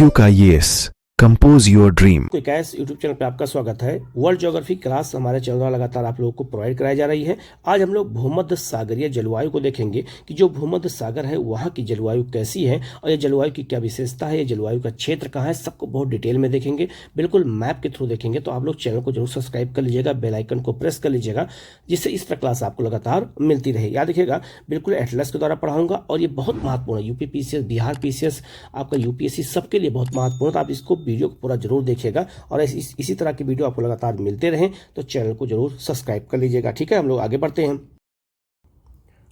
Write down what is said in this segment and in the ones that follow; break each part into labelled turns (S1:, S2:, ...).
S1: IQ का yes, compose your dream.
S2: तो कैस YouTube channel पे आपका स्वागत है। वर्ल्ड ज्योग्राफी क्लास हमारे चैनल द्वारा लगातार आप लोगों को प्रोवाइड कराई जा रही है। आज हम लोग भूमध्य सागरीय जलवायु को देखेंगे कि जो भूमध्य सागर है वहाँ की जलवायु कैसी है और ये जलवायु की क्या विशेषता है, ये जलवायु का क्षेत्र कहाँ है, सबको बहुत डिटेल में देखेंगे, बिल्कुल मैप के थ्रू देखेंगे। तो आप लोग चैनल को जरूर सब्सक्राइब कर लीजिएगा, बेल आइकन को प्रेस कर लीजिएगा, जिससे इस तरह क्लास आपको लगातार मिलती रहे। याद रखिएगा, बिल्कुल एटलस के द्वारा पढ़ाऊंगा और ये बहुत महत्वपूर्ण है। यूपी पीसीएस, बिहार पीसीएस, आपका यूपीएससी, सबके लिए बहुत महत्वपूर्ण है। तो आप इसको वीडियो को पूरा जरूर देखिएगा और इसी तरह की वीडियो आपको लगातार मिलते रहें तो चैनल को जरूर सब्सक्राइब कर लीजिएगा। ठीक है, हम लोग आगे बढ़ते हैं।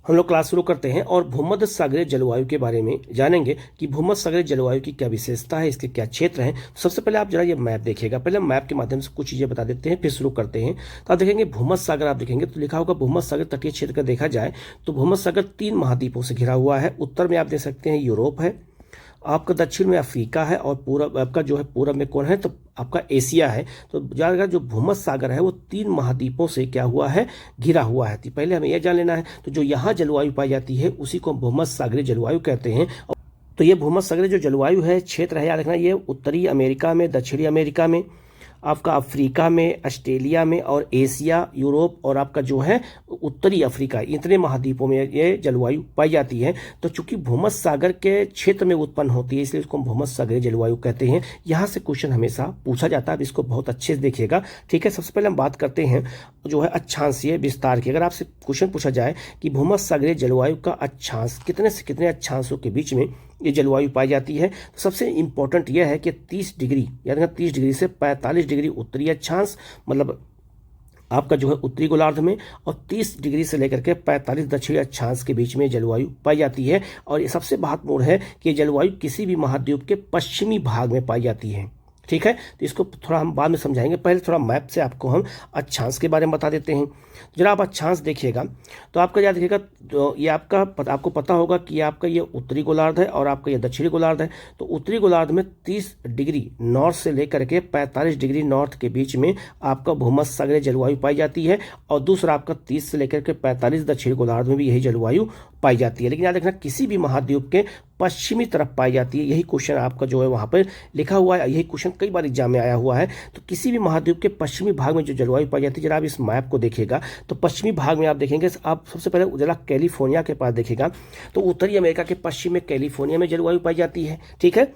S2: हम लोग क्लास शुरू करते हैं और भूमध्य सागरीय जलवायु के बारे में जानेंगे कि भूमध्य सागरीय जलवायु की क्या विशेषता है, इसके क्या क्षेत्र हैं। सबसे पहले आप जरा ये मैप देखिएगा। पहले हम मैप के माध्यम से कुछ चीजें बता देते हैं, फिर शुरू करते हैं। तो आप देखेंगे भूमध्य सागर, आप देखेंगे तो लिखा होगा भूमध्य सागर तटीय क्षेत्र का देखा जाए तो भूमध्य सागर 3 महाद्वीपों से घिरा हुआ है। उत्तर में आप देख सकते हैं यूरोप है, आपका दक्षिण में अफ्रीका है और पूरब आपका जो है पूरब में कौन है तो आपका एशिया है। तो ज़्यादातर जो भूमध्य सागर है वो 3 महाद्वीपों से क्या हुआ है, घिरा हुआ है। तो पहले हमें यह जान लेना है। तो जो यहाँ जलवायु पाई जाती है उसी को भूमध्य सागरीय जलवायु कहते हैं। तो ये भूमध्य सागरीय जो जलवायु है, क्षेत्र है, याद रखना, ये उत्तरी अमेरिका में, दक्षिणी अमेरिका में, आपका अफ्रीका में, ऑस्ट्रेलिया में और एशिया, यूरोप और आपका जो है उत्तरी अफ्रीका, इतने महाद्वीपों में ये जलवायु पाई जाती है। तो चूंकि भूमध्य सागर के क्षेत्र में उत्पन्न होती है इसलिए इसको भूमध्य सागरीय जलवायु कहते हैं। यहाँ से क्वेश्चन हमेशा पूछा जाता है, अब इसको बहुत अच्छे से देखिएगा। ठीक है, सबसे पहले हम बात करते हैं जो है अक्षांशीय विस्तार की। अगर आपसे क्वेश्चन पूछा जाए कि भूमध्य सागरीय जलवायु का अक्षांश कितने से कितने अक्षांशों के बीच में ये जलवायु पाई जाती है, तो सबसे इंपॉर्टेंट यह है कि 30 डिग्री, यानी 30 डिग्री से 45 डिग्री उत्तरी अक्षांश, मतलब आपका जो है उत्तरी गोलार्ध में, और 30 डिग्री से लेकर के 45 दक्षिणी अक्षांश के बीच में जलवायु पाई जाती है। और ये सबसे महत्वपूर्ण है कि जलवायु किसी भी महाद्वीप के पश्चिमी भाग में पाई जाती है। ठीक है, तो इसको थोड़ा हम बाद में समझाएंगे, पहले थोड़ा मैप से आपको हम अक्षांश के बारे में बता देते हैं। जरा आप अक्षांश देखिएगा तो आपका याद रखिएगा, तो ये आपको पता होगा कि आपका ये उत्तरी गोलार्ध है और आपका ये दक्षिणी गोलार्ध है। तो उत्तरी गोलार्ध में 30 डिग्री नॉर्थ से लेकर के 45 डिग्री नॉर्थ के बीच में आपका भूमध्य सागरीय जलवायु पाई जाती है, और दूसरा आपका 30 से लेकर के 45 दक्षिणी गोलार्ध में भी यही जलवायु पाई जाती है। लेकिन याद रखना, किसी भी महाद्वीप के पश्चिमी तरफ पाई जाती है। यही क्वेश्चन आपका जो है वहाँ पर लिखा हुआ है, यही क्वेश्चन कई बार एग्जाम में आया हुआ है। तो किसी भी महाद्वीप के पश्चिमी भाग में जो जलवायु पाई जाती है, जरा आप इस मैप को देखिएगा तो पश्चिमी भाग में आप देखेंगे, आप सबसे पहले जरा कैलिफोर्निया के पास देखिएगा तो उत्तरी अमेरिका के पश्चिम में कैलिफोर्निया में जलवायु पाई जाती है। ठीक है,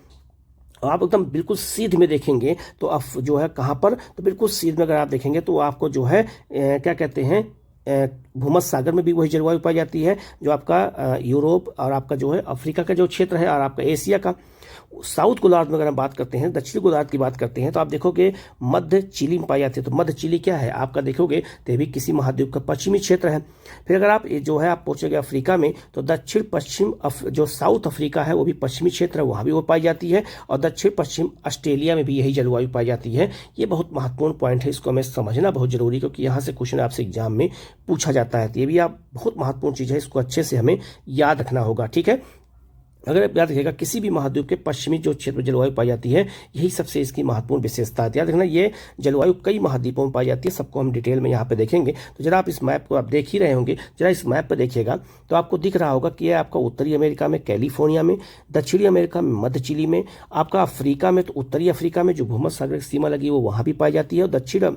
S2: आप एकदम बिल्कुल सीध में देखेंगे तो आप जो है कहाँ पर, तो बिल्कुल सीध में अगर आप देखेंगे तो आपको जो है क्या कहते हैं, भूमध्य सागर में भी वही जलवायु पाई जाती है जो आपका यूरोप और आपका जो है अफ्रीका का जो क्षेत्र है और आपका एशिया का। साउथ गोलार्ध में अगर हम बात करते हैं, दक्षिणी गोलार्ध की बात करते हैं, तो आप देखोगे मध्य चिली में पाई जाती है। तो मध्य चिली क्या है, आपका देखोगे तो ये भी किसी महाद्वीप का पश्चिमी क्षेत्र है। फिर अगर आप जो है आप पहुंचोगे अफ्रीका में तो दक्षिण पश्चिम जो साउथ अफ्रीका है वो भी पश्चिमी क्षेत्र है, वहाँ भी वो पाई जाती है। और दक्षिण पश्चिम ऑस्ट्रेलिया में भी यही जलवायु पाई जाती है। ये बहुत महत्वपूर्ण पॉइंट है, इसको हमें समझना बहुत जरूरी है क्योंकि यहाँ से क्वेश्चन आपसे एग्जाम में पूछा जाता है। तो ये भी आप बहुत महत्वपूर्ण चीज़ है, इसको अच्छे से हमें याद रखना होगा। ठीक है, अगर आप याद रखिएगा किसी भी महाद्वीप के पश्चिमी जो क्षेत्र में जलवायु पाई जाती है, यही सबसे इसकी महत्वपूर्ण विशेषता है। याद रखना, ये जलवायु कई महाद्वीपों में पाई जाती है, सबको हम डिटेल में यहाँ पे देखेंगे। तो जरा आप इस मैप को आप देख ही रहे होंगे, जरा इस मैप पे देखिएगा तो आपको दिख रहा होगा कि ये आपका उत्तरी अमेरिका में कैलिफोर्निया में, दक्षिणी अमेरिका में मध्य चिली में, आपका अफ्रीका में तो उत्तरी अफ्रीका में जो भूमध्य सागर की सीमा लगी है वो वहाँ भी पाई जाती है, और दक्षिण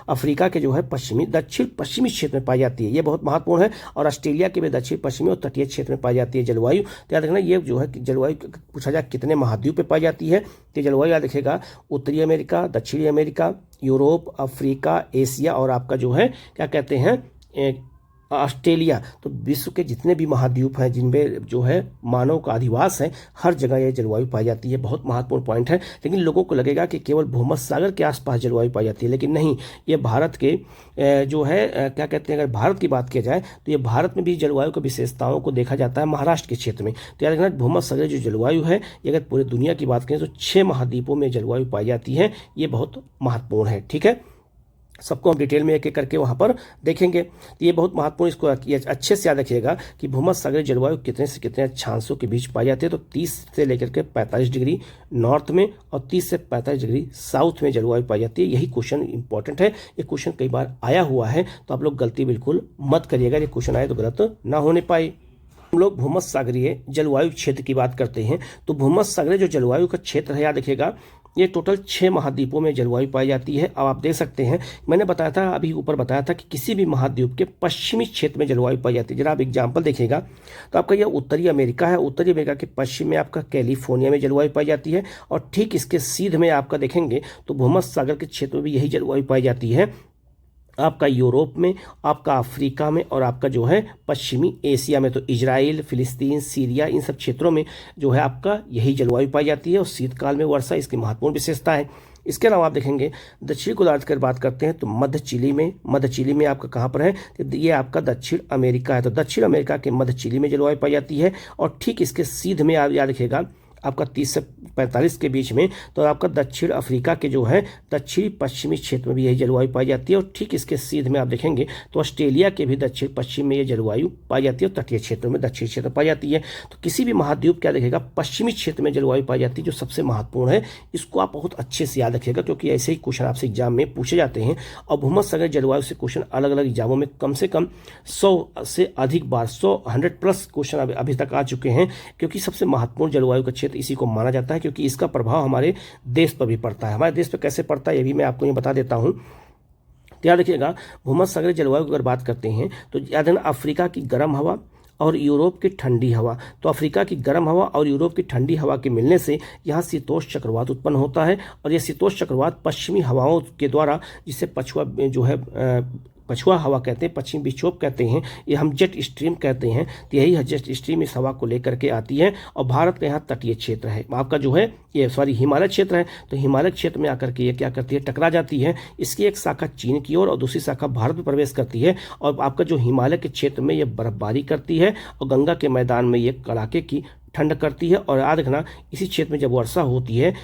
S2: अफ्रीका के जो है दक्षिण पश्चिमी क्षेत्र में पाई जाती है, ये बहुत महत्वपूर्ण है। और ऑस्ट्रेलिया के भी दक्षिण पश्चिमी और तटीय क्षेत्र में पाई जाती है जलवायु। तो याद रखना, ये जो है जलवायु पूछा जाए कितने महाद्वीप पे पाई जाती है, तो जलवायु याद रखिएगा उत्तरी अमेरिका, दक्षिणी अमेरिका, यूरोप, अफ्रीका, एशिया और आपका जो है क्या कहते हैं ऑस्ट्रेलिया। तो विश्व के जितने भी महाद्वीप हैं जिनमें जो है मानव का अधिवास है, हर जगह ये जलवायु पाई जाती है। बहुत महत्वपूर्ण पॉइंट है। लेकिन लोगों को लगेगा कि केवल भूमध्य सागर के आसपास जलवायु पाई जाती है, लेकिन नहीं, ये भारत के जो है क्या कहते हैं, अगर भारत की बात की जाए तो ये भारत में भी जलवायु की विशेषताओं को देखा जाता है महाराष्ट्र के क्षेत्र में। तो याद रखना, भूमध्य सागर जो जलवायु है ये अगर पूरी दुनिया की बात करें तो 6 महाद्वीपों में जलवायु पाई जाती है, ये बहुत महत्वपूर्ण है। ठीक है, सबको हम डिटेल में एक एक करके वहाँ पर देखेंगे। तो ये बहुत महत्वपूर्ण, इसको अच्छे से याद रखिएगा कि भूमध्य सागरीय जलवायु कितने से कितने अक्षांशों के बीच पाई जाती है। तो 30 से लेकर के 45 डिग्री नॉर्थ में और 30 से 45 डिग्री साउथ में जलवायु पाई जाती है। यही क्वेश्चन इंपॉर्टेंट है, ये क्वेश्चन कई बार आया हुआ है, तो आप लोग गलती बिल्कुल मत करिएगा, ये क्वेश्चन आए तो गलत ना होने पाए। हम लोग भूमध्य सागरीय जलवायु क्षेत्र की बात करते हैं तो भूमध्य सागरीय जो जलवायु का क्षेत्र है, याद रखिएगा, ये टोटल 6 महाद्वीपों में जलवायु पाई जाती है। अब आप देख सकते हैं, मैंने बताया था, अभी ऊपर बताया था कि किसी भी महाद्वीप के पश्चिमी क्षेत्र में जलवायु पाई जाती है। जरा आप एग्जाम्पल देखिएगा तो आपका यह उत्तरी अमेरिका है। उत्तरी अमेरिका के पश्चिम में आपका कैलिफोर्निया में जलवायु पाई जाती है और ठीक इसके सीध में आपका देखेंगे तो भूमध्य सागर के क्षेत्र में भी यही जलवायु पाई जाती है। आपका यूरोप में, आपका अफ्रीका में और आपका जो है पश्चिमी एशिया में, तो इजराइल, फिलिस्तीन, सीरिया, इन सब क्षेत्रों में जो है आपका यही जलवायु पाई जाती है और शीतकाल में वर्षा इसकी महत्वपूर्ण विशेषता है। इसके अलावा आप देखेंगे दक्षिणी गोलार्ध की बात करते हैं तो मध्य चिली में आपका कहाँ पर है, तो ये आपका दक्षिण अमेरिका है। तो दक्षिण अमेरिका के मध्य चिली में जलवायु पाई जाती है और ठीक इसके सीध में आप याद रखिएगा आपका 30 से 45 के बीच में तो आपका दक्षिण अफ्रीका के जो है दक्षिणी पश्चिमी क्षेत्र में भी यही जलवायु पाई जाती है और ठीक इसके सीध में आप देखेंगे तो ऑस्ट्रेलिया के भी दक्षिण पश्चिम में ये जलवायु पाई जाती है और तटीय क्षेत्रों में दक्षिण क्षेत्र पाई जाती है। तो किसी भी महाद्वीप क्या देखेगा पश्चिमी क्षेत्र में जलवायु पाई जाती है, जो सबसे महत्वपूर्ण है। इसको आप बहुत अच्छे से याद रखिएगा क्योंकि ऐसे ही क्वेश्चन आपसे एग्जाम में पूछे जाते हैं और भूमध्य सागरीय जलवायु से क्वेश्चन अलग अलग एग्जामों में कम से कम 100 से अधिक बार 100+ क्वेश्चन अभी तक आ चुके हैं, क्योंकि सबसे महत्वपूर्ण जलवायु का क्षेत्र इसी को माना जाता है क्योंकि इसका प्रभाव हमारे देश पर भी पड़ता है। हमारे देश पर कैसे पड़ता है ये भी मैं आपको ये बता देता हूं। तो याद रखिएगा भूमध्य सागरीय जलवायु की अगर बात करते हैं तो याद है अफ्रीका की गर्म हवा और यूरोप की ठंडी हवा। तो अफ्रीका की गर्म हवा और यूरोप की ठंडी हवा के मिलने से यहाँ शीतोष्ण चक्रवात उत्पन्न होता है और यह शीतोष्ण चक्रवात पश्चिमी हवाओं के द्वारा, जिसे पछुआ जो है पछुआ हवा कहते हैं, पश्चिम विक्षोभ कहते हैं, ये हम जेट स्ट्रीम कहते हैं। तो यही जेट स्ट्रीम इस हवा को लेकर के आती है और भारत का यहाँ तटीय क्षेत्र है, आपका जो है ये हिमालय क्षेत्र है। तो हिमालय क्षेत्र में आकर के ये क्या करती है, टकरा जाती है। इसकी एक शाखा चीन की ओर और दूसरी शाखा भारत में प्रवेश करती है और आपका जो हिमालय के क्षेत्र में ये बर्फबारी करती है और गंगा के मैदान में ये कड़ाके की ठंड करती है। और याद रखना इसी क्षेत्र में जब वर्षा होती है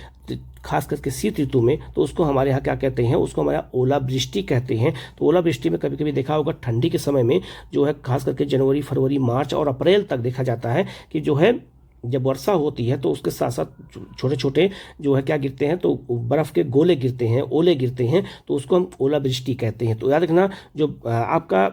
S2: खास करके शीत ऋतु में तो उसको हमारे यहाँ क्या कहते हैं, उसको हमारे यहाँ ओलावृष्टि कहते हैं। तो ओलावृष्टि में कभी कभी देखा होगा ठंडी के समय में जो है खास करके जनवरी, फरवरी, मार्च और अप्रैल तक देखा जाता है कि जो है जब वर्षा होती है तो उसके साथ साथ छोटे छोटे जो है क्या गिरते हैं, तो बर्फ़ के गोले गिरते हैं, ओले गिरते हैं, तो उसको हम ओलावृष्टि कहते हैं। तो याद रखना जो आपका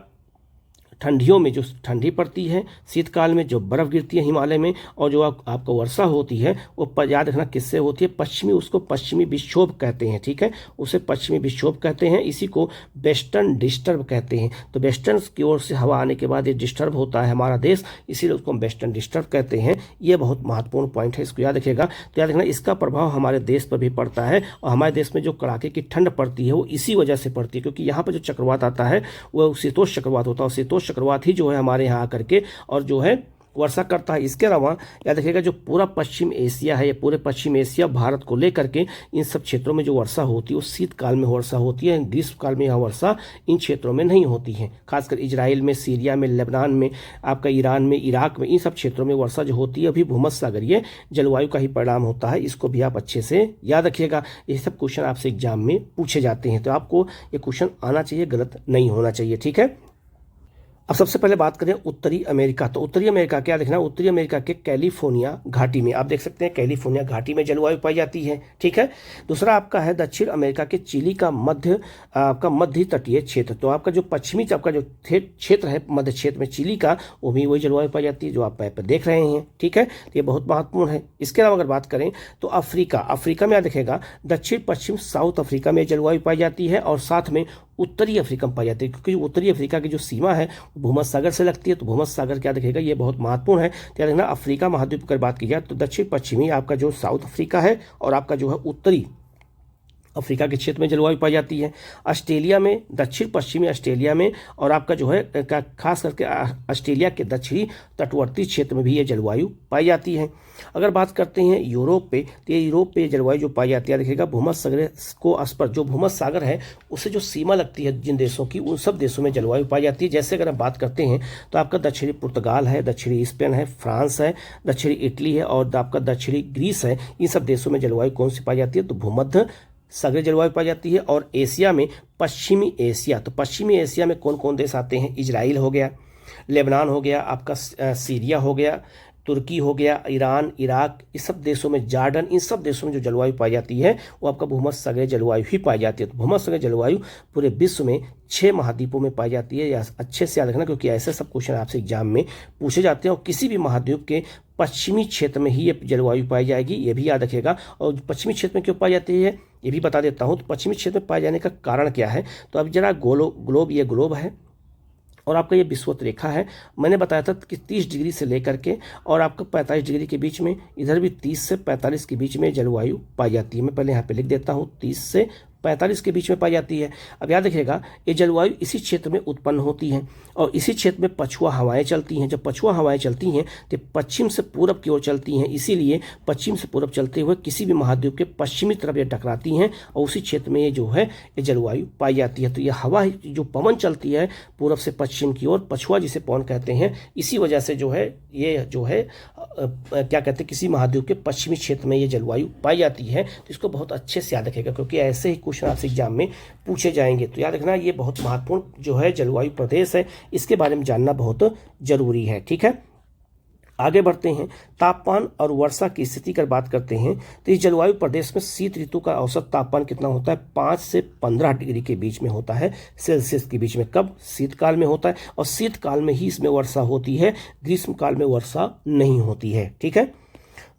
S2: ठंडियों में जो ठंडी पड़ती है, शीतकाल में जो बर्फ़ गिरती है हिमालय में और जो आपको वर्षा होती है वो याद रखना किससे होती है, उसको पश्चिमी विक्षोभ कहते हैं। ठीक है, उसे पश्चिमी विक्षोभ कहते हैं। इसी को वेस्टर्न डिस्टर्ब कहते हैं। तो वेस्टर्न की ओर से हवा आने के बाद ये डिस्टर्ब होता है हमारा देश, इसीलिए उसको हम वेस्टर्न डिस्टर्ब कहते हैं। ये बहुत महत्वपूर्ण पॉइंट है, इसको याद रखिएगा। तो याद रखना इसका प्रभाव हमारे देश पर भी पड़ता है और हमारे देश में जो कड़ाके की ठंड पड़ती है वो इसी वजह से पड़ती है क्योंकि यहाँ पर जो चक्रवात आता है वो शीतोष्ण चक्रवात होता है और शीतोष्ण चक्रवात ही जो है हमारे यहाँ आकर के और जो है वर्षा करता है। इसके अलावा याद रखिएगा जो पूरा पश्चिम एशिया है, ये पूरे पश्चिम एशिया भारत को लेकर के इन सब क्षेत्रों में जो वर्षा होती है वो शीतकाल में वर्षा होती है, ग्रीष्मकाल में यहाँ वर्षा इन क्षेत्रों में नहीं होती है। खासकर इजराइल में, सीरिया में, लेबनान में, आपका ईरान में, इराक में, इन सब क्षेत्रों में वर्षा जो होती है अभी भूमध्य सागरीय जलवायु का ही परिणाम होता है। इसको भी आप अच्छे से याद रखिएगा। ये सब क्वेश्चन आपसे एग्जाम में पूछे जाते हैं तो आपको ये क्वेश्चन आना चाहिए, गलत नहीं होना चाहिए। ठीक है, अब सबसे पहले बात करें उत्तरी अमेरिका। तो उत्तरी अमेरिका क्या देखना, उत्तरी अमेरिका के कैलिफोर्निया घाटी में आप देख सकते हैं कैलिफोर्निया घाटी में जलवायु पाई जाती है। ठीक है, दूसरा आपका है दक्षिण अमेरिका के चिली का मध्य तटीय क्षेत्र। तो आपका जो पश्चिमी आपका जो क्षेत्र है मध्य क्षेत्र में चिली का, वो भी वही जलवायु पाई जाती है जो आप मैप पर देख रहे हैं। ठीक है, तो ये बहुत महत्वपूर्ण है। इसके अलावा अगर बात करें तो अफ्रीका में आप देखेगा दक्षिण पश्चिम साउथ अफ्रीका में जलवायु पाई जाती है और साथ में उत्तरी अफ्रीका में पाई जाती है क्योंकि उत्तरी अफ्रीका की जो सीमा है भूमध्य सागर से लगती है। तो भूमध्य सागर क्या देखेगा, ये बहुत महत्वपूर्ण है। तो याद रखना अफ्रीका महाद्वीप की बात की जाए तो दक्षिण पश्चिमी आपका जो साउथ अफ्रीका है और आपका जो है उत्तरी अफ्रीका के क्षेत्र में जलवायु पाई जाती है। ऑस्ट्रेलिया में, दक्षिण पश्चिमी ऑस्ट्रेलिया में और आपका जो है खास करके ऑस्ट्रेलिया के दक्षिणी तटवर्ती क्षेत्र में भी ये जलवायु पाई जाती है। अगर बात करते हैं यूरोप पे तो ये यूरोप पे जलवायु जो पाई जाती है देखिएगा भूमध्य सागर को स्पर्श, जो भूमध्य सागर है उससे जो सीमा लगती है जिन देशों की, उन सब देशों में जलवायु पाई जाती है। जैसे अगर हम बात करते हैं तो आपका दक्षिणी पुर्तगाल है, दक्षिणी स्पेन है, फ्रांस है, दक्षिणी इटली है और आपका दक्षिणी ग्रीस है। इन सब देशों में जलवायु कौन सी पाई जाती है, तो भूमध्य सागरीय जलवायु पाई जाती है। और एशिया में पश्चिमी एशिया, तो पश्चिमी एशिया में कौन कौन देश आते हैं, इजराइल हो गया, लेबनान हो गया, आपका सीरिया हो गया, तुर्की हो गया, ईरान, इराक, इस सब देशों में, जॉर्डन, इन सब देशों में जो जलवायु पाई जाती है वो आपका भूमध्य सागरीय जलवायु ही पाई जाती है। तो भूमध्य सागरीय जलवायु पूरे विश्व में 6 महाद्वीपों में पाई जाती है। या अच्छे से याद रखना, क्योंकि ऐसे सब क्वेश्चन आपसे एग्जाम में पूछे जाते हैं। और किसी भी महाद्वीप के पश्चिमी क्षेत्र में ही ये जलवायु पाई जाएगी, ये भी याद रखिएगा। और पश्चिमी क्षेत्र में क्यों पाई जाती है ये भी बता देता हूँ। तो पश्चिमी क्षेत्र में पाए जाने का कारण क्या है, तो अब जरा ग्लोब, ये ग्लोब है और आपका ये विषुवत रेखा है। मैंने बताया था कि 30 डिग्री से लेकर के और आपका 45 डिग्री के बीच में, इधर भी 30 से 45 के बीच में जलवायु पाई जाती है। मैं पहले यहाँ पे लिख देता हूँ, 30 से 45 के बीच में पाई जाती है। अब याद रखिएगा, ये जलवायु इसी क्षेत्र में उत्पन्न होती है और इसी क्षेत्र में पछुआ हवाएं चलती हैं। जब पछुआ हवाएं चलती हैं तो पश्चिम से पूरब की ओर चलती हैं, इसीलिए पश्चिम से पूरब चलते हुए किसी भी महाद्वीप के पश्चिमी तरफ ये टकराती हैं और उसी क्षेत्र में ये जो है ये जलवायु पाई जाती है। तो ये हवा जो पवन चलती है पूरब से पश्चिम की ओर, पछुआ जिसे पवन कहते हैं, इसी वजह से जो है ये जो है क्या कहते हैं, किसी महाद्वीप के पश्चिमी क्षेत्र में ये जलवायु पाई जाती है। तो इसको बहुत अच्छे से याद रखेगा, क्योंकि ऐसे ही क्वेश्चन आपसे एग्जाम में पूछे जाएंगे। तो याद रखना, ये बहुत महत्वपूर्ण जो है जलवायु प्रदेश है, इसके बारे में जानना बहुत जरूरी है। ठीक है, आगे बढ़ते हैं। तापमान और वर्षा की स्थिति की बात करते हैं तो इस जलवायु प्रदेश में शीत ऋतु का औसत तापमान कितना होता है, 5 से 15 डिग्री के बीच में होता है, सेल्सियस के बीच में। कब? शीतकाल में होता है और शीतकाल में ही इसमें वर्षा होती है, ग्रीष्मकाल में वर्षा नहीं होती है। ठीक है।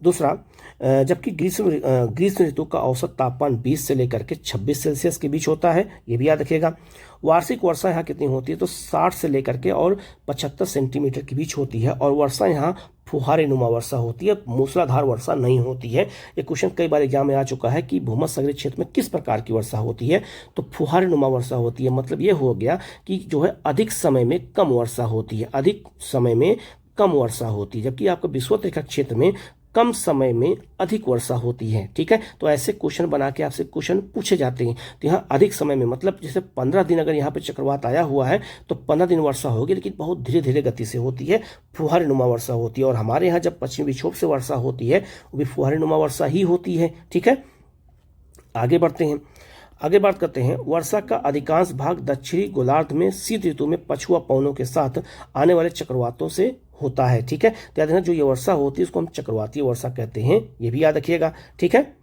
S2: दूसरा, जबकि ग्रीष्म ऋतु का औसत तापमान 20 से लेकर के 26 सेल्सियस के बीच होता है, ये भी याद रखिएगा। वार्षिक वर्षा यहाँ कितनी होती है, तो 60 से लेकर के और 75 सेंटीमीटर के बीच होती है और वर्षा यहाँ फुहारे नुमा वर्षा होती है, मूसलाधार वर्षा नहीं होती है। ये क्वेश्चन कई बार एग्जाम में आ चुका है कि भूमध्य सागरीय क्षेत्र में किस प्रकार की वर्षा होती है, तो फुहारे नुमा वर्षा होती है। मतलब ये हो गया कि जो है अधिक समय में कम वर्षा होती है, अधिक समय में कम वर्षा होती है, जबकि आपका विषुवत रेखा क्षेत्र में कम समय में अधिक वर्षा होती है। ठीक है, तो ऐसे क्वेश्चन बना के आपसे क्वेश्चन पूछे जाते हैं। तो यहाँ अधिक समय में मतलब जैसे 15 दिन अगर यहाँ पे चक्रवात आया हुआ है तो 15 दिन वर्षा होगी, लेकिन बहुत धीरे धीरे गति से होती है, फुहारे नुमा वर्षा होती है। और हमारे यहाँ जब पश्चिमी विक्षोभ से वर्षा होती है वो भी फुहारे नुमा वर्षा ही होती है। ठीक है, आगे बढ़ते हैं। आगे बात करते हैं, वर्षा का अधिकांश भाग दक्षिणी गोलार्ध में शीत ऋतु में पछुआ पवनों के साथ आने वाले चक्रवातों से होता है। ठीक है, तो याद रखना, जो ये वर्षा होती है उसको हम चक्रवातीय वर्षा कहते हैं, ये भी याद रखिएगा। ठीक है,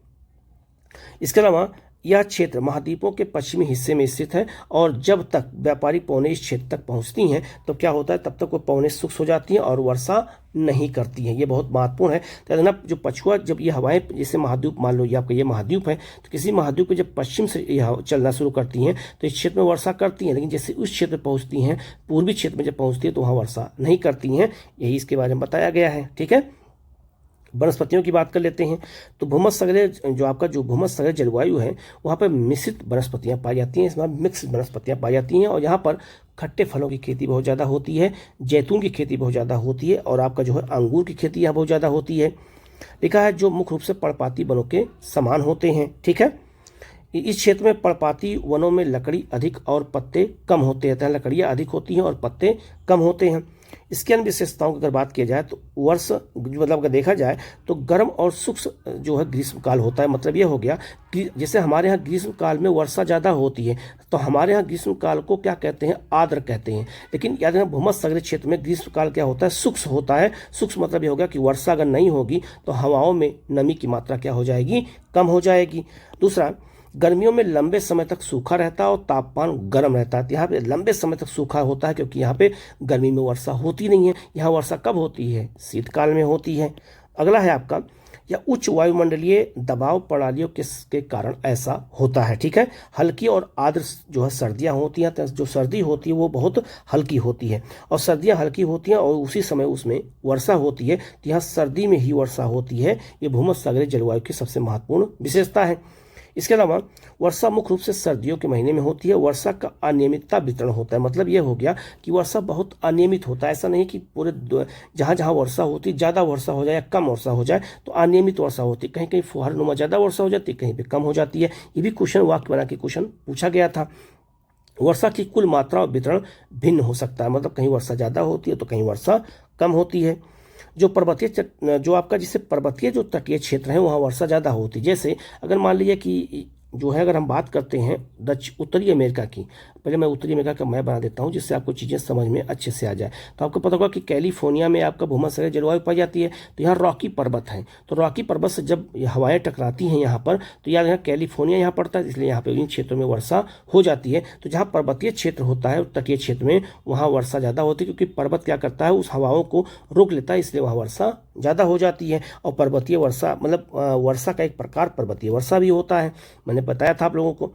S2: इसके अलावा यह क्षेत्र महाद्वीपों के पश्चिमी हिस्से में स्थित है और जब तक व्यापारी पवनें इस क्षेत्र तक पहुंचती हैं तो क्या होता है, तब तक वो पवनें शुष्क हो जाती हैं और वर्षा नहीं करती हैं। ये बहुत महत्वपूर्ण है। तो ना, जो पछुआ, जब ये हवाएं, जैसे महाद्वीप, मान लो ये आपका ये महाद्वीप है, तो किसी महाद्वीप पे जब पश्चिम से ये चलना शुरू करती हैं तो इस क्षेत्र में वर्षा करती हैं, लेकिन जैसे उस क्षेत्र में पहुंचती हैं, पूर्वी क्षेत्र में जब पहुंचती है तो वहाँ वर्षा नहीं करती हैं। यही इसके बारे में बताया गया है। ठीक है, वनस्पतियों की बात कर लेते हैं। तो भूमध्य सागरीय जो भूमध्य सागरीय जलवायु है वहाँ पर मिश्रित वनस्पतियाँ पाई जाती हैं, इसमें मिक्स वनस्पतियाँ पाई जाती हैं और यहाँ पर खट्टे फलों की खेती बहुत ज़्यादा होती है, जैतून की खेती बहुत ज़्यादा होती है और आपका जो है अंगूर की खेती यहाँ बहुत ज़्यादा होती है। लिखा है जो मुख्य रूप से पर्णपाती वनों के समान होते हैं। ठीक है, इस क्षेत्र में पर्णपाती वनों में लकड़ी अधिक और पत्ते कम होते हैं, लकड़ियाँ अधिक होती हैं और पत्ते कम होते हैं। इसके अन्य विशेषताओं की अगर बात किया जाए तो वर्ष मतलब अगर देखा जाए तो गर्म और शुष्क जो है ग्रीष्मकाल होता है। मतलब ये हो गया कि जैसे हमारे यहाँ ग्रीष्मकाल में वर्षा ज़्यादा होती है तो हमारे यहाँ ग्रीष्मकाल को क्या कहते हैं, आर्द्र कहते हैं। लेकिन याद रखना, भूमध्य सागरीय क्षेत्र में ग्रीष्मकाल क्या होता है, शुष्क होता है। शुष्क मतलब ये हो गया कि वर्षा अगर नहीं होगी तो हवाओं में नमी की मात्रा क्या हो जाएगी, कम हो जाएगी। दूसरा, गर्मियों में लंबे समय तक सूखा रहता है और तापमान गर्म रहता है। यहाँ पे लंबे समय तक सूखा होता है क्योंकि यहाँ पे गर्मी में वर्षा होती नहीं है। यहाँ वर्षा कब होती है, शीतकाल में होती है। अगला है आपका, या उच्च वायुमंडलीय दबाव प्रणालियों के कारण ऐसा होता है। ठीक है, हल्की और आर्द्र जो है सर्दियाँ होती हैं, तो जो सर्दी होती है वो बहुत हल्की होती है और सर्दियाँ हल्की होती हैं और उसी समय उसमें वर्षा होती है। तो यहाँ सर्दी में ही वर्षा होती है। ये भूमध्य सागरीय जलवायु की सबसे महत्वपूर्ण विशेषता है। इसके अलावा वर्षा मुख्य रूप से सर्दियों के महीने में होती है। वर्षा का अनियमितता वितरण होता है। मतलब ये हो गया कि वर्षा बहुत अनियमित होता है। ऐसा नहीं कि पूरे जहाँ जहाँ वर्षा होती है, ज़्यादा वर्षा हो जाए या कम वर्षा हो जाए, तो अनियमित वर्षा होती है। कहीं कहीं फुहारनुमा ज़्यादा वर्षा हो जाती है, कहीं पे कम हो जाती है। ये भी क्वेश्चन वाक्य बना के क्वेश्चन पूछा गया था। वर्षा की कुल मात्रा और वितरण भिन्न हो सकता है। मतलब कहीं वर्षा ज़्यादा होती है तो कहीं वर्षा कम होती है। जो आपका जैसे पर्वतीय जो तटीय क्षेत्र है वहाँ वर्षा ज़्यादा होती है। जैसे अगर मान लीजिए कि जो है, अगर हम बात करते हैं उत्तरी अमेरिका की, पहले मैं उत्तरी अमेरिका का मैप बना देता हूँ जिससे आपको चीज़ें समझ में अच्छे से आ जाए। तो आपको पता होगा कि कैलिफोर्निया में आपका भूमध्यसागरीय जलवायु पाई जाती है। तो यहाँ रॉकी पर्वत है, तो रॉकी पर्वत से जब हवाएं टकराती हैं यहाँ पर, तो याद रखना कैलिफोर्निया यहाँ पड़ता है, इसलिए यहाँ पे इन क्षेत्रों में वर्षा हो जाती है। तो जहाँ पर्वतीय क्षेत्र होता है, तटीय क्षेत्र में, वहाँ वर्षा ज़्यादा होती है, क्योंकि पर्वत क्या करता है, उस हवाओं को रोक लेता है, इसलिए वहाँ वर्षा ज़्यादा हो जाती है। और पर्वतीय वर्षा मतलब वर्षा का एक प्रकार पर्वतीय वर्षा भी होता है, मैंने बताया था आप लोगों को।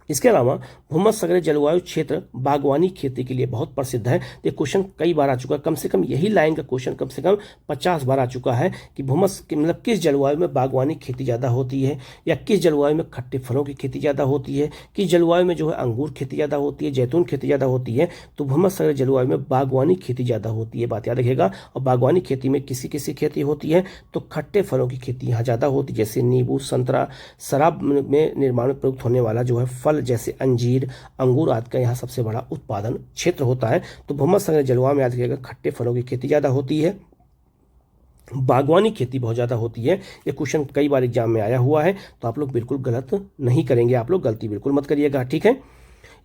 S2: इसके अलावा भूमध्यसागरीय जलवायु क्षेत्र बागवानी खेती के लिए बहुत प्रसिद्ध है। ये क्वेश्चन कई बार आ चुका है, कम से कम यही लाइन का क्वेश्चन कम से कम 50 बार आ चुका है कि मतलब किस जलवायु में बागवानी खेती ज़्यादा होती है, या किस जलवायु में खट्टे फलों की खेती ज़्यादा होती है, किस जलवायु में जो है अंगूर खेती ज़्यादा होती है, जैतून खेती ज़्यादा होती है। तो भूमध्यसागरीय जलवायु में बागवानी खेती ज़्यादा होती है, बात याद रखिएगा। और बागवानी खेती में किसी किसी खेती होती है, तो खट्टे फलों की खेती यहाँ ज़्यादा होती है, जैसे नींबू, संतरा, शराब में निर्माण में प्रयुक्त होने वाला जो है फल जैसे अंजीर, अंगूर आदि का यहाँ सबसे बड़ा उत्पादन क्षेत्र होता है। तो भूमध्यसागरीय जलवायु में याद रखिएगा खट्टे फलों की खेती ज़्यादा होती है, बागवानी खेती बहुत ज़्यादा होती है। ये क्वेश्चन कई बार एग्जाम में आया हुआ है, तो आप लोग बिल्कुल गलत नहीं करेंगे, आप लोग गलती बिल्कुल मत करिएगा, ठीक है।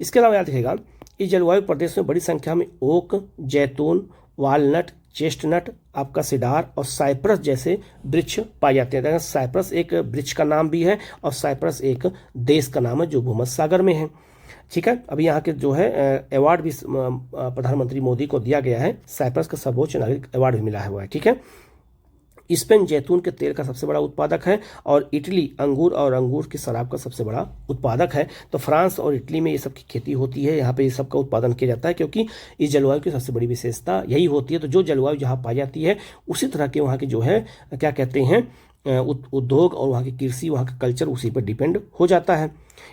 S2: इसके अलावा याद रखिएगा इस जलवायु प्रदेश में बड़ी संख्या में ओक, जैतून, वालनट, चेस्टनट, आपका सिडार और साइप्रस जैसे वृक्ष पाए जाते हैं। साइप्रस एक वृक्ष का नाम भी है, और साइप्रस एक देश का नाम है जो भूमध्य सागर में है, ठीक है। अभी यहाँ के जो है अवार्ड भी प्रधानमंत्री मोदी को दिया गया है, साइप्रस का सर्वोच्च नागरिक अवार्ड भी मिला हुआ है, ठीक है। स्पेन जैतून के तेल का सबसे बड़ा उत्पादक है, और इटली अंगूर और अंगूर की शराब का सबसे बड़ा उत्पादक है। तो फ्रांस और इटली में ये सब की खेती होती है, यहाँ पे ये सब का उत्पादन किया जाता है, क्योंकि इस जलवायु की सबसे बड़ी विशेषता यही होती है। तो जो जलवायु जहाँ पाई जाती है उसी तरह के वहाँ के जो है क्या कहते हैं उद्योग और वहाँ की कृषि, वहाँ का कल्चर उसी पर डिपेंड हो जाता है।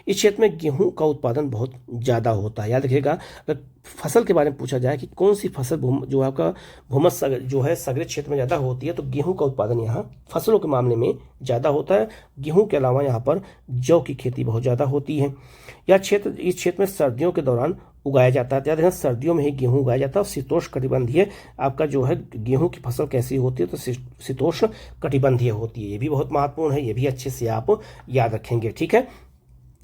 S2: इस क्षेत्र में गेहूं का उत्पादन बहुत ज़्यादा होता है। याद रखिएगा, अगर फसल के बारे में पूछा जाए कि कौन सी फसल जो आपका भूमध्य जो है सागरीय क्षेत्र में ज़्यादा होती है, तो गेहूं का उत्पादन यहाँ फसलों के मामले में ज़्यादा होता है। गेहूं के अलावा यहाँ पर जौ की खेती बहुत ज़्यादा होती है। इस क्षेत्र में सर्दियों के दौरान उगाया जाता है। याद रखना, सर्दियों में ही गेहूं उगाया जाता है। और शीतोष्ण कटिबंधीय आपका जो है गेहूं की फसल कैसी होती है, तो शीतोष्ण कटिबंधीय होती है। ये भी बहुत महत्वपूर्ण है, ये भी अच्छे से आप याद रखेंगे, ठीक है।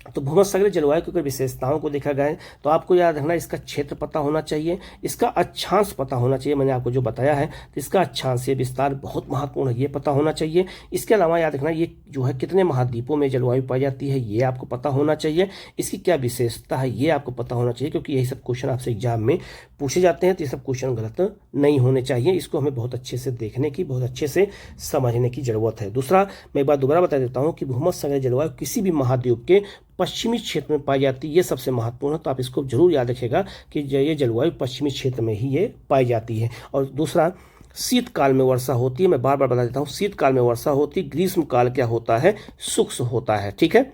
S2: तो भूमध्यसागरीय जलवायु की अगर विशेषताओं को देखा गया तो आपको याद रखना, इसका क्षेत्र पता होना चाहिए, इसका अक्षांश पता होना चाहिए। मैंने आपको जो बताया है, तो इसका अक्षांश ये विस्तार बहुत महत्वपूर्ण है, ये पता होना चाहिए। इसके अलावा याद रखना, ये जो है कितने महाद्वीपों में जलवायु पाई जाती है, ये आपको पता होना चाहिए। इसकी क्या विशेषता है, ये आपको पता होना चाहिए, क्योंकि यही सब क्वेश्चन आपसे एग्जाम में पूछे जाते हैं। तो ये सब क्वेश्चन गलत नहीं होने चाहिए, इसको हमें बहुत अच्छे से देखने की, बहुत अच्छे से समझने की जरूरत है। दूसरा, मैं एक बार दोबारा बता देता हूँ कि भूमध्यसागरीय जलवायु किसी भी महाद्वीप के पश्चिमी क्षेत्र में पाई जाती है, ये सबसे महत्वपूर्ण है। तो आप इसको जरूर याद रखिएगा कि ये जलवायु पश्चिमी क्षेत्र में ही ये पाई जाती है। और दूसरा, शीतकाल में वर्षा होती है। मैं बार बार बता देता हूँ, शीतकाल में वर्षा होती है। ग्रीष्मकाल क्या होता है, शुष्क होता है, ठीक है।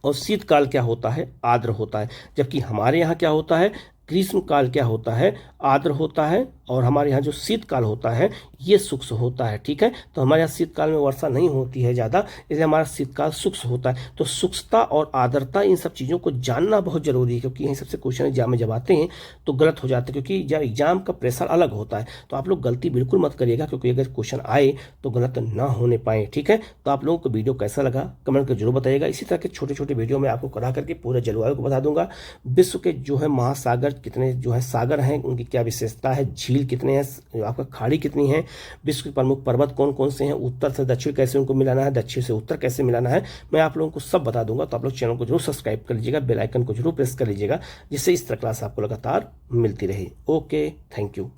S2: और शीतकाल क्या होता है, आर्द्र होता है। जबकि हमारे यहाँ क्या होता है, ग्रीष्मकाल क्या होता है, आर्द्र होता है, और हमारे यहाँ जो शीतकाल होता है ये शुष्क होता है, ठीक है। तो हमारे यहाँ शीतकाल में वर्षा नहीं होती है ज़्यादा, इसलिए हमारा शीतकाल शुष्क होता है। तो शुष्कता और आर्द्रता, इन सब चीज़ों को जानना बहुत जरूरी है, क्योंकि यही सबसे क्वेश्चन एग्जाम में जब आते हैं तो गलत हो जाते हैं, क्योंकि जब एग्जाम का प्रेशर अलग होता है। तो आप लोग गलती बिल्कुल मत करिएगा, क्योंकि अगर क्वेश्चन आए तो गलत ना होने पाए, ठीक है। तो आप लोगों को वीडियो कैसा लगा कमेंट कर जरूर बताइएगा। इसी तरह के छोटे छोटे वीडियो में आपको करा करके पूरे जलवायु को बता दूंगा। विश्व के जो है महासागर कितने जो है सागर हैं, उनकी क्या विशेषता है, झील कितने हैं, आपका खाड़ी कितनी है, विश्व के प्रमुख पर्वत कौन कौन से हैं, उत्तर से दक्षिण कैसे उनको मिलाना है, दक्षिण से उत्तर कैसे मिलाना है, मैं आप लोगों को सब बता दूंगा। तो आप लोग चैनल को जरूर सब्सक्राइब कर लीजिएगा, बेल आइकन को जरूर प्रेस कर लीजिएगा, जिससे इस तरह क्लास आपको लगातार मिलती रहे। Okay, thank you.